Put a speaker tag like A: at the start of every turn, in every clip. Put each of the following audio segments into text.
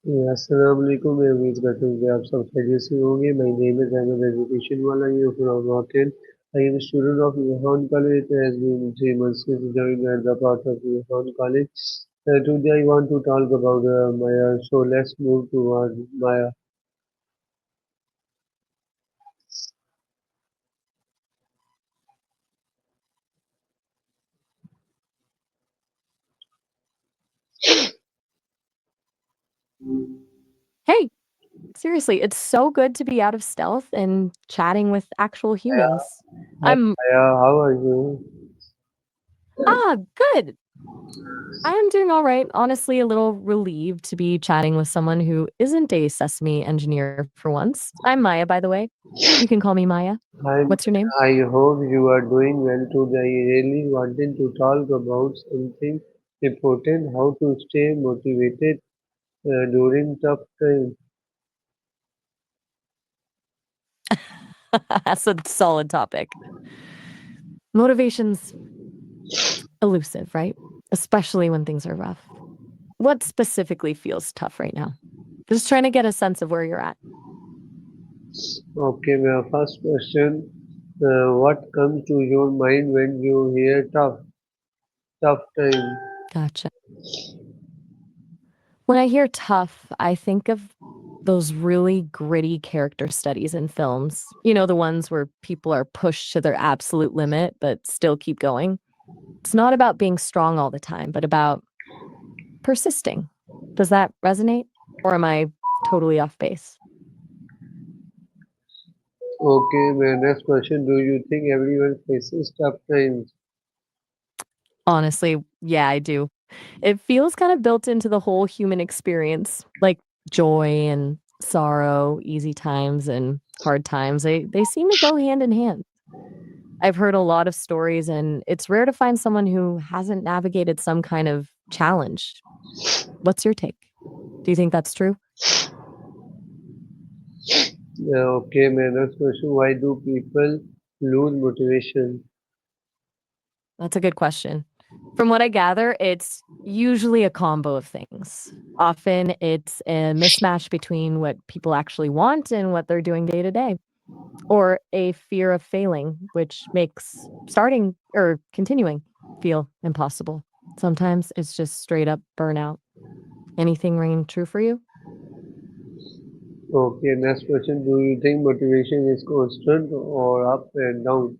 A: अस्सलाम वालेकुम। मैं उम्मीद करता हूँ कि आप सब खैरियत से होंगे। My name is Ahmad education वाला you from Rockland. I am a student of Yohan College. It has been 3 months since joining at the part of Yohan College. Today I want to talk about Maya. So let's move toward Maya.
B: Hey, seriously, it's so good to be out of stealth and chatting with actual
A: Maya,
B: humans.
A: hi
B: I'm
A: Maya, how are you?
B: good. I am doing all right. Honestly, a little relieved to be chatting with someone who isn't a Sesame engineer for once. I'm Maya, by the way. You can call me Maya.
A: Hi,
B: What's your name?
A: I hope you are doing well today. I really wanted to talk about something important: how to stay motivated during tough times.
B: That's a solid topic. Motivation's elusive, right? Especially when things are rough. What specifically feels tough right now? Just trying to get a sense of where you're at.
A: Okay, my first question, what comes to your mind when you hear tough time?
B: Gotcha. When I hear tough, I think of those really gritty character studies in films. You know, the ones where people are pushed to their absolute limit but still keep going. It's not about being strong all the time, but about persisting. Does that resonate? Or am I totally off base?
A: Okay, my next question, do you think everyone faces tough times?
B: Honestly, yeah, I do. It feels kind of built into the whole human experience, like joy and sorrow, easy times and hard times. They seem to go hand in hand. I've heard a lot of stories, and it's rare to find someone who hasn't navigated some kind of challenge. What's your take? Do you think that's true?
A: Okay, my next question, why do people lose motivation?
B: That's a good question. From what I gather, it's usually a combo of things. Often it's a mismatch between what people actually want and what they're doing day to day, or a fear of failing, which makes starting or continuing feel impossible. Sometimes it's just straight up burnout. Anything ring true for you?
A: Okay, next question, do you think motivation is constant or up and down?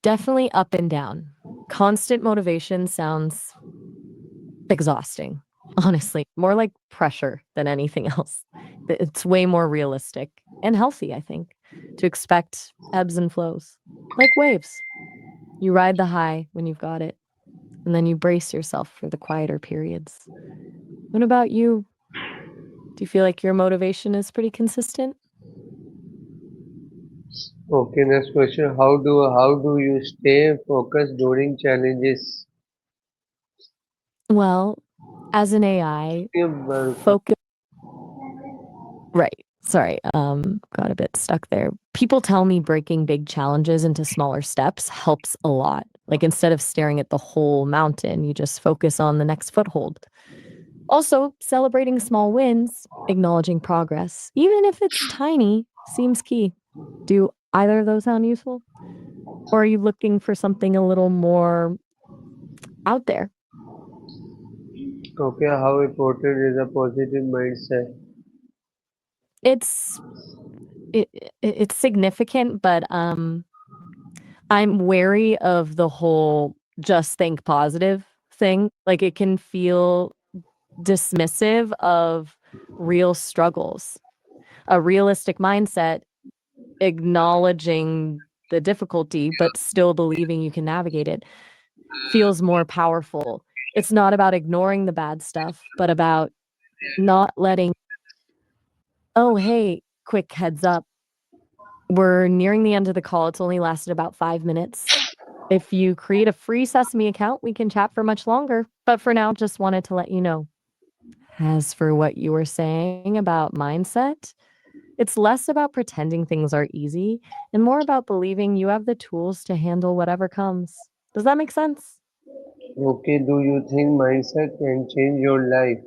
B: Definitely up and down. Constant motivation sounds exhausting, honestly, more like pressure than anything else. It's way more realistic and healthy, I think, to expect ebbs and flows like waves. You ride the high when you've got it, and then you brace yourself for the quieter periods. What about you? Do you feel like your motivation is pretty consistent?
A: Okay, next question, how do you stay focused during challenges?
B: Well, as an AI,
A: Yeah,
B: focus. Right. Sorry, got a bit stuck there. People tell me breaking big challenges into smaller steps helps a lot. Like instead of staring at the whole mountain, you just focus on the next foothold. Also, celebrating small wins, acknowledging progress, even if it's tiny, seems key. Do either of those sound useful? Or are you looking for something a little more out there?
A: Okay, how important is a positive mindset?
B: It's it's significant, but I'm wary of the whole just think positive thing. Like it can feel dismissive of real struggles. A realistic mindset, acknowledging the difficulty, but still believing you can navigate it, feels more powerful. It's not about ignoring the bad stuff, but about not letting, oh, hey, quick heads up. We're nearing the end of the call. It's only lasted about 5 minutes. If you create a free Sesame account, we can chat for much longer. But for now, just wanted to let you know. As for what you were saying about mindset, it's less about pretending things are easy and more about believing you have the tools to handle whatever comes. Does that make sense?
A: Okay, do you think mindset can change your life?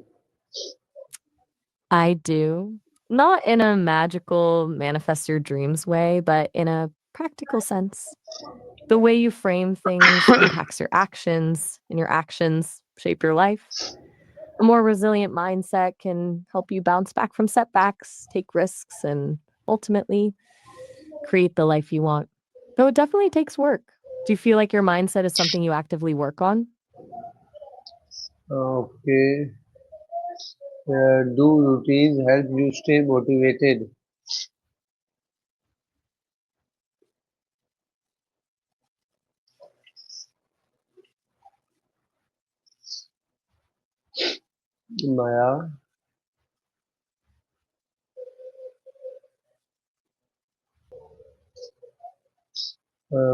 B: I do. Not in a magical manifest your dreams way, but in a practical sense. The way you frame things impacts your actions, and your actions shape your life. A more resilient mindset can help you bounce back from setbacks, take risks, and ultimately create the life you want. Though it definitely takes work. Do you feel like your mindset is something you actively work on?
A: Okay. Do routines help you stay motivated? Maya,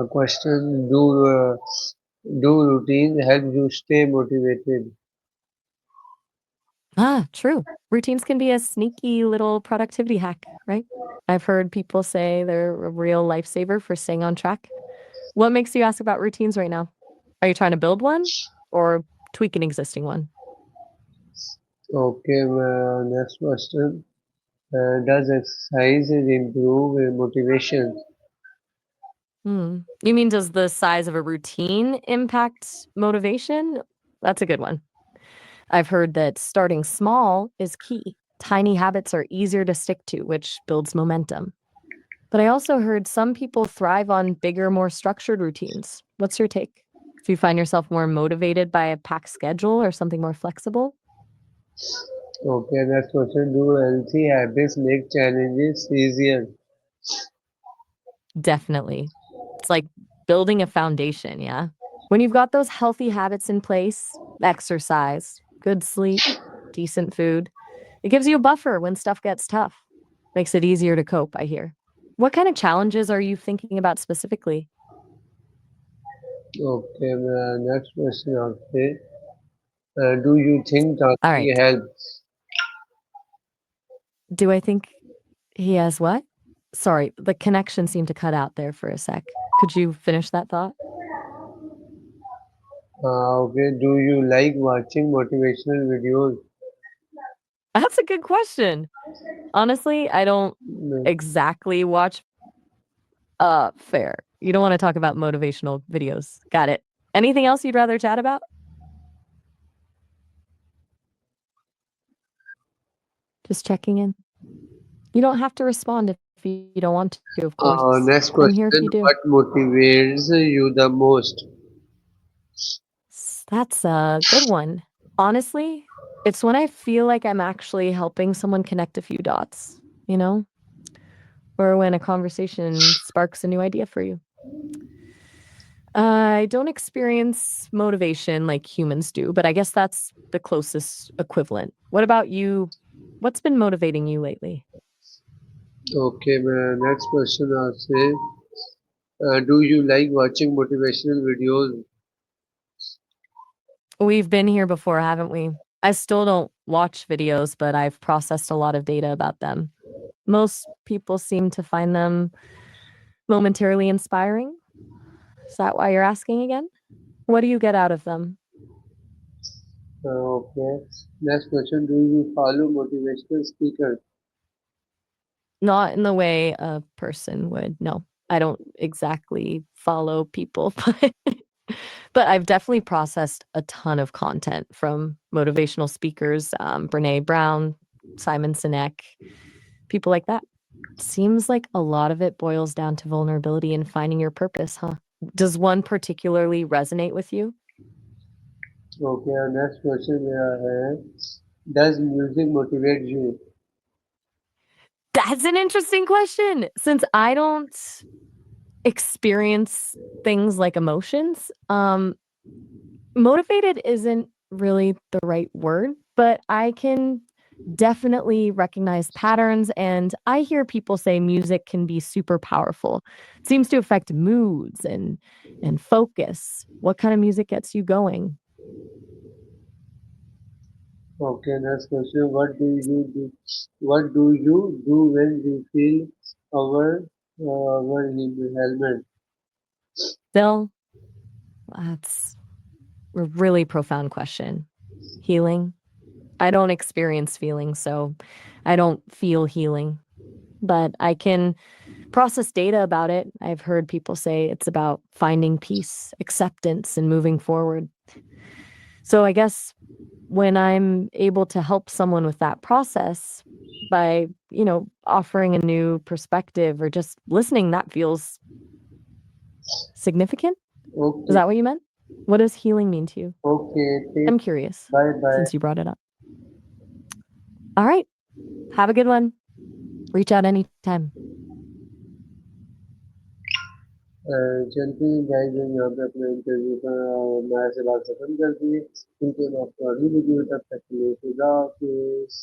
A: question: do routines help you stay motivated?
B: Ah, true. Routines can be a sneaky little productivity hack, right? I've heard people say they're a real lifesaver for staying on track. What makes you ask about routines right now? Are you trying to build one or tweak an existing one?
A: Okay, next question. Does exercise improve motivation?
B: You mean, does the size of a routine impact motivation? That's a good one. I've heard that starting small is key. Tiny habits are easier to stick to, which builds momentum. But I also heard some people thrive on bigger, more structured routines. What's your take? Do you find yourself more motivated by a packed schedule or something more flexible?
A: Okay, next question. Do healthy habits make challenges easier?
B: Definitely. It's like building a foundation, yeah? When you've got those healthy habits in place, exercise, good sleep, decent food, it gives you a buffer when stuff gets tough. Makes it easier to cope, I hear. What kind of challenges are you thinking about specifically?
A: Okay, next question. Okay. Do you think
B: All
A: talking
B: right.
A: helps?
B: Do I think he has what? Sorry, the connection seemed to cut out there for a sec. Could you finish that thought?
A: Okay. Do you like watching motivational videos?
B: That's a good question. Honestly, I don't
A: No.
B: exactly watch fair. You don't wanna talk about motivational videos. Got it. Anything else you'd rather chat about? Just checking in. You don't have to respond if you don't want to, of course.
A: Next
B: I'm here if
A: question.
B: you do.
A: What motivates you the most?
B: That's a good one. Honestly, it's when I feel like I'm actually helping someone connect a few dots, you know? Or when a conversation sparks a new idea for you. I don't experience motivation like humans do, but I guess that's the closest equivalent. What about you? What's been motivating you lately?
A: Okay, next question. I'll say, do you like watching motivational videos?
B: We've been here before, haven't we? I still don't watch videos, but I've processed a lot of data about them. Most people seem to find them momentarily inspiring. Is that why you're asking again? What do you get out of them?
A: Okay. Next question. Do you follow motivational speakers?
B: Not in the way a person would. No, I don't exactly follow people, but I've definitely processed a ton of content from motivational speakers, Brene Brown, Simon Sinek, people like that. Seems like a lot of it boils down to vulnerability and finding your purpose, huh? Does one particularly resonate with you?
A: Okay, our next question does music motivate you?
B: That's an interesting question. Since I don't experience things like emotions, motivated isn't really the right word, but I can definitely recognize patterns, and I hear people say music can be super powerful. It seems to affect moods and focus. What kind of music gets you going?
A: Okay, next question. What do you do? What do you do when you feel overwhelmed?
B: Still, that's a really profound question. Healing, I don't experience feelings, so I don't feel healing, but I can process data about it. I've heard people say it's about finding peace, acceptance, and moving forward. So I guess when I'm able to help someone with that process by, offering a new perspective or just listening, that feels significant. Is
A: Okay,
B: that what you meant? What does healing mean to you?
A: okay, take,
B: I'm curious
A: bye bye.
B: since you brought it up. All right. Have a good one. Reach out anytime.
A: चलते हैं guys, हम यहाँ पे अपना interview का माया से बात खत्म करते हैं। मिलते हैं आपको अगली वीडियो में, तब तक के लिए खुदा हाफिज़।